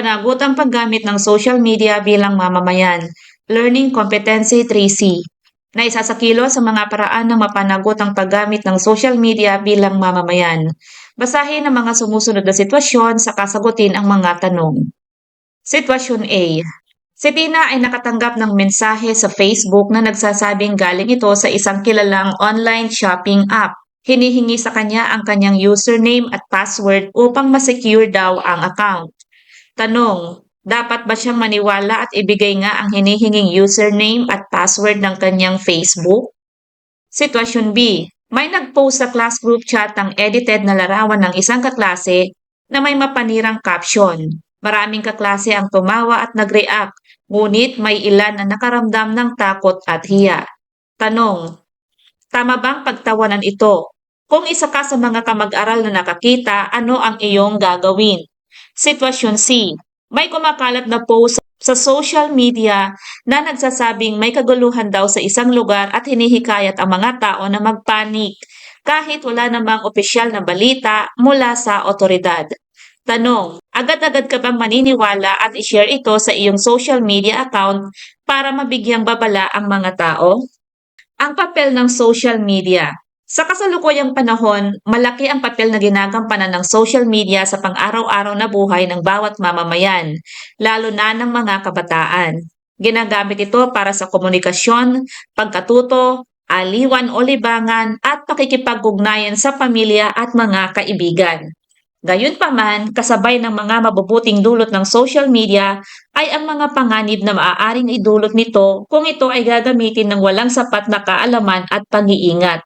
Mapanagot ang paggamit ng social media bilang mamamayan. Learning Competency 3C na isa sa kilo sa mga paraan ng mapanagot ang paggamit ng social media bilang mamamayan. Basahin ang mga sumusunod na sitwasyon sa kasagutin ang mga tanong. Sitwasyon A. Si Tina ay nakatanggap ng mensahe sa Facebook na nagsasabing galing ito sa isang kilalang online shopping app. Hinihingi sa kanya ang kanyang username at password upang masecure daw ang account. Tanong, dapat ba siyang maniwala at ibigay nga ang hinihinging username at password ng kanyang Facebook? Sitwasyon B, may nag-post sa class group chat ang edited na larawan ng isang kaklase na may mapanirang caption. Maraming kaklase ang tumawa at nag-react, ngunit may ilan na nakaramdam ng takot at hiya. Tanong, tama bang pagtawanan ito? Kung isa ka sa mga kamag-aral na nakakita, ano ang iyong gagawin? Sitwasyon C. May kumakalat na post sa social media na nagsasabing may kaguluhan daw sa isang lugar at hinihikayat ang mga tao na magpanik kahit wala namang opisyal na balita mula sa otoridad. Tanong, agad-agad ka bang maniniwala at i-share ito sa iyong social media account para mabigyang babala ang mga tao? Ang papel ng social media. Sa kasalukuyang panahon, malaki ang papel na ginagampanan ng social media sa pang-araw-araw na buhay ng bawat mamamayan, lalo na ng mga kabataan. Ginagamit ito para sa komunikasyon, pagkatuto, aliwan o libangan at pakikipag-ugnayan sa pamilya at mga kaibigan. Gayunpaman, kasabay ng mga mabubuting dulot ng social media ay ang mga panganib na maaaring idulot nito kung ito ay gagamitin ng walang sapat na kaalaman at pag-iingat.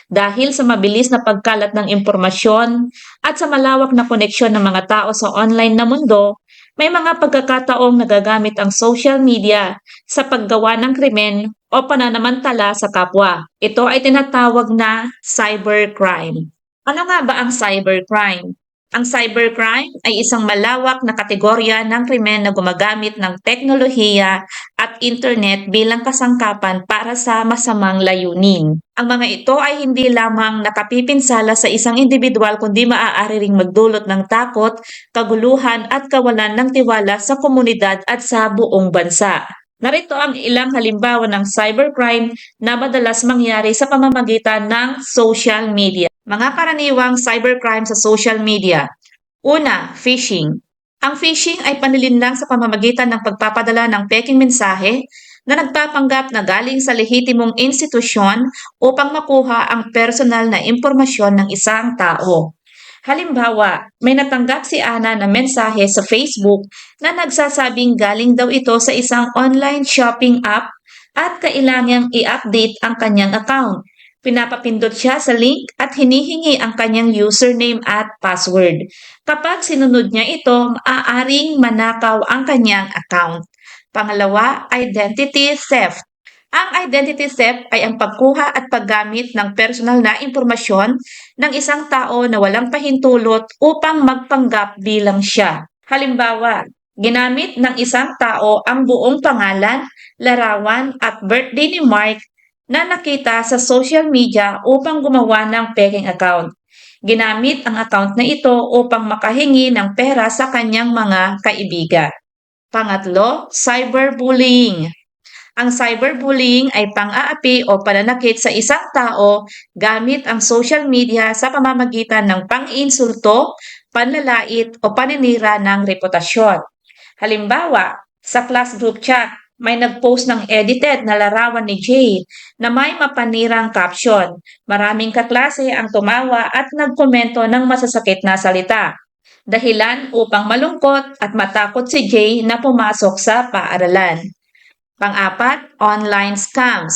Dahil sa mabilis na pagkalat ng impormasyon at sa malawak na koneksyon ng mga tao sa online na mundo, may mga pagkakataong nagagamit ang social media sa paggawa ng krimen o pananamantala sa kapwa. Ito ay tinatawag na cybercrime. Ano nga ba ang cybercrime? Ang cybercrime ay isang malawak na kategorya ng krimen na gumagamit ng teknolohiya at internet bilang kasangkapan para sa masamang layunin. Ang mga ito ay hindi lamang nakapipinsala sa isang individual kundi maaari ring magdulot ng takot, kaguluhan at kawalan ng tiwala sa komunidad at sa buong bansa. Narito ang ilang halimbawa ng cybercrime na madalas mangyari sa pamamagitan ng social media. Mga karaniwang cybercrime sa social media. Una, phishing. Ang phishing ay panlilinlang sa pamamagitan ng pagpapadala ng peking mensahe na nagpapanggap na galing sa lehitimong institusyon upang makuha ang personal na impormasyon ng isang tao. Halimbawa, may natanggap si Ana na mensahe sa Facebook na nagsasabing galing daw ito sa isang online shopping app at kailangang i-update ang kanyang account. Pinapapindot siya sa link at hinihingi ang kanyang username at password. Kapag sinunod niya ito, maaaring manakaw ang kanyang account. Pangalawa, identity theft. Ang identity theft ay ang pagkuha at paggamit ng personal na impormasyon ng isang tao na walang pahintulot upang magpanggap bilang siya. Halimbawa, ginamit ng isang tao ang buong pangalan, larawan at birthday ni Mark na nakita sa social media upang gumawa ng peking account. Ginamit ang account na ito upang makahingi ng pera sa kanyang mga kaibigan. Pangatlo, cyberbullying. Ang cyberbullying ay pang-aapi o pananakit sa isang tao gamit ang social media sa pamamagitan ng pang-insulto, panlalait o paninira ng reputasyon. Halimbawa, sa class group chat, may nag-post ng edited na larawan ni Jay na may mapanirang caption. Maraming kaklase ang tumawa at nagkomento ng masasakit na salita. Dahilan upang malungkot at matakot si Jay na pumasok sa paaralan. Pang-apat, online scams.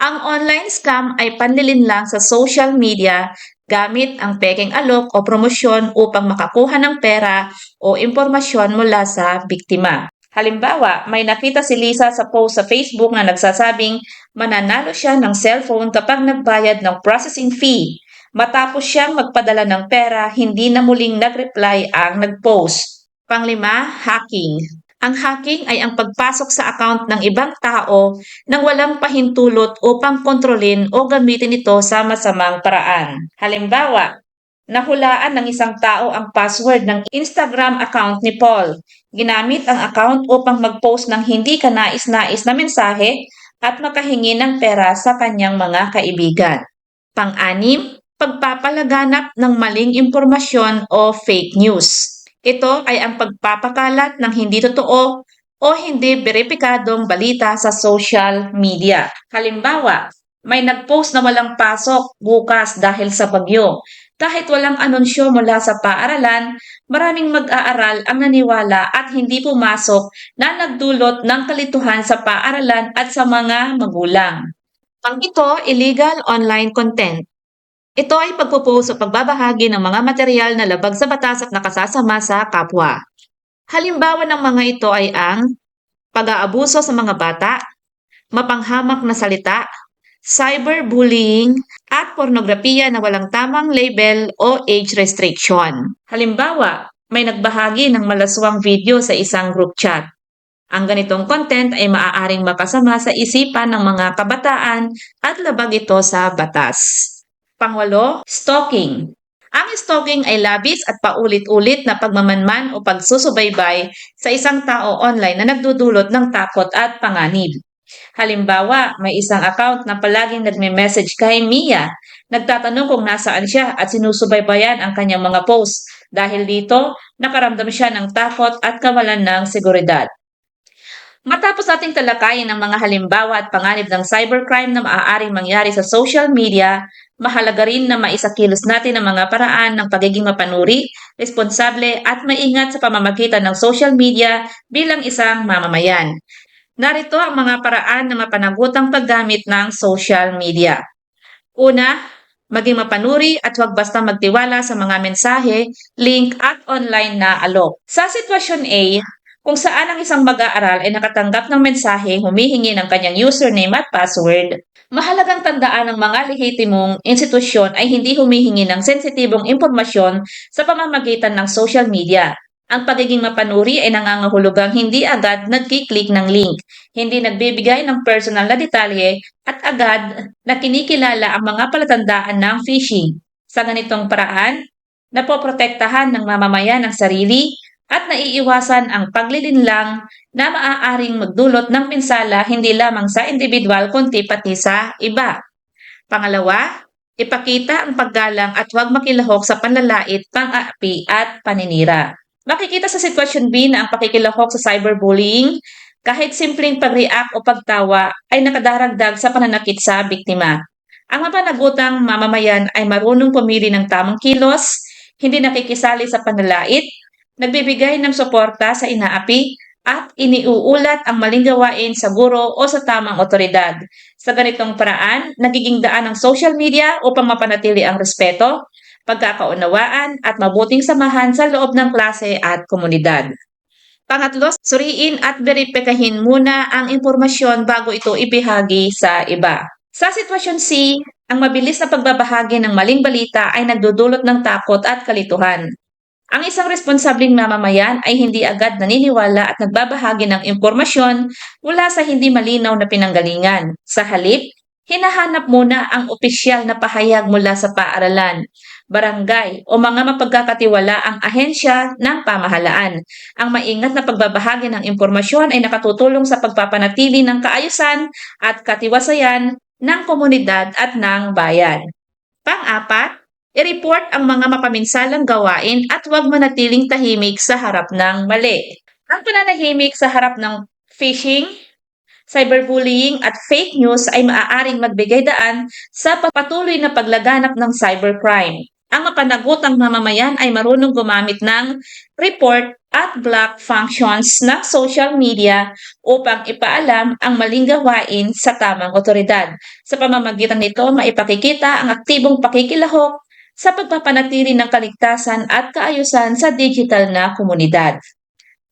Ang online scam ay panlilinlang sa social media gamit ang peking alok o promosyon upang makakuha ng pera o impormasyon mula sa biktima. Halimbawa, may nakita si Lisa sa post sa Facebook na nagsasabing mananalo siya ng cellphone kapag nagbayad ng processing fee. Matapos siyang magpadala ng pera, hindi na muling nag-reply ang nag-post. Panglima, hacking. Ang hacking ay ang pagpasok sa account ng ibang tao nang walang pahintulot upang kontrolin o gamitin ito sa masamang paraan. Halimbawa, Nahulaan ng isang tao ang password ng Instagram account ni Paul. Ginamit ang account upang mag-post ng hindi kanais-nais na mensahe at makahingi ng pera sa kanyang mga kaibigan. Pang-anim, pagpapalaganap ng maling impormasyon o fake news. Ito ay ang pagpapakalat ng hindi totoo o hindi beripikadong balita sa social media. Halimbawa, may nag-post na walang pasok bukas dahil sa bagyo. Kahit walang anunsyo mula sa paaralan, maraming mag-aaral ang naniwala at hindi pumasok na nagdulot ng kalituhan sa paaralan at sa mga magulang. Pang-ito, illegal online content. Ito ay pagpo-post o pagbabahagi ng mga material na labag sa batas at nakasasama sa kapwa. Halimbawa ng mga ito ay ang pag-aabuso sa mga bata, mapanghamak na salita, cyberbullying, at pornografiya na walang tamang label o age restriction. Halimbawa, may nagbahagi ng malaswang video sa isang group chat. Ang ganitong content ay maaaring mapasama sa isipan ng mga kabataan at labag ito sa batas. Pangwalo, stalking. Ang stalking ay labis at paulit-ulit na pagmamanman o pagsusubaybay sa isang tao online na nagdudulot ng takot at panganib. Halimbawa, may isang account na palaging nagme-message kay Mia, nagtatanong kung nasaan siya at sinusubaybayan ang kanyang mga post. Dahil dito, nakaramdam siya ng takot at kawalan ng seguridad. Matapos nating talakayin ang mga halimbawa at panganib ng cybercrime na maaaring mangyari sa social media, mahalaga rin na maisakilos natin ang mga paraan ng pagiging mapanuri, responsable at maingat sa pamamagitan ng social media bilang isang mamamayan. Narito ang mga paraan na mapanagutang paggamit ng social media. Una, maging mapanuri at huwag basta magtiwala sa mga mensahe, link at online na alok. Sa sitwasyon A, kung saan ang isang mag-aaral ay nakatanggap ng mensahe humihingi ng kanyang username at password, mahalagang tandaan ng mga lehitimong institusyon ay hindi humihingi ng sensitibong impormasyon sa pamamagitan ng social media. Ang pagiging mapanuri ay nangangahulugang hindi agad nagkiklik ng link, hindi nagbibigay ng personal na detalye at agad na kinikilala ang mga palatandaan ng phishing. Sa ganitong paraan, napoprotektahan ng mamamayan ang sarili at naiiwasan ang paglilinlang na maaaring magdulot ng pinsala hindi lamang sa individual kundi pati sa iba. Pangalawa, ipakita ang paggalang at huwag makilahok sa panlalait, pang-aapi at paninira. Makikita sa sitwasyon B na ang pakikilahok sa cyberbullying, kahit simpleng pag-react o pagtawa ay nakadaragdag sa pananakit sa biktima. Ang mapanagutang mamamayan ay marunong pumili ng tamang kilos, hindi nakikisali sa panlalait, nagbibigay ng suporta sa inaapi at iniuulat ang maling gawain sa guro o sa tamang otoridad. Sa ganitong paraan, nagiging daan ng social media upang mapanatili ang respeto, pagkakaunawaan at mabuting samahan sa loob ng klase at komunidad. Pangatlo, suriin at beripikahin muna ang impormasyon bago ito ibahagi sa iba. Sa sitwasyon C, ang mabilis na pagbabahagi ng maling balita ay nagdudulot ng takot at kalituhan. Ang isang responsableng mamamayan ay hindi agad naniniwala at nagbabahagi ng impormasyon mula sa hindi malinaw na pinanggalingan. Sa halip, hinahanap muna ang opisyal na pahayag mula sa paaralan, barangay o mga mapagkakatiwalaang ahensya ng pamahalaan. Ang maingat na pagbabahagi ng impormasyon ay nakatutulong sa pagpapanatili ng kaayusan at katiwasayan ng komunidad at ng bayan. Pang-apat, i-report ang mga mapaminsalang gawain at huwag manatiling tahimik sa harap ng mali. Ang pananahimik sa harap ng phishing, cyberbullying at fake news ay maaaring magbigay daan sa patuloy na paglaganap ng cybercrime. Ang mapanagutang mamamayan ay marunong gumamit ng report at block functions ng social media upang ipaalam ang maling gawain sa tamang otoridad. Sa pamamagitan nito, maipakikita ang aktibong pakikilahok sa pagpapanatili ng kaligtasan at kaayusan sa digital na komunidad.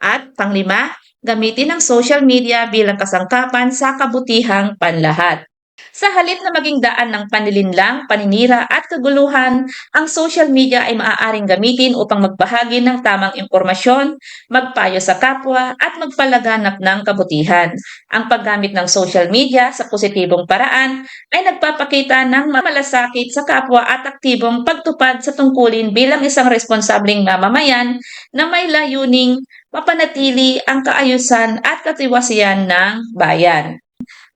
At panglima, gamitin ang social media bilang kasangkapan sa kabutihang panlahat. Sa halip na maging daan ng panlilinlang, paninira at kaguluhan, ang social media ay maaaring gamitin upang magbahagi ng tamang impormasyon, magpayo sa kapwa at magpalaganap ng kabutihan. Ang paggamit ng social media sa positibong paraan ay nagpapakita ng malasakit sa kapwa at aktibong pagtupad sa tungkulin bilang isang responsableng mamamayan na may layuning mapanatili ang kaayusan at katiwasian ng bayan.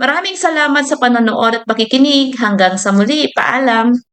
Maraming salamat sa panonood at pakikinig. Hanggang sa muli, paalam!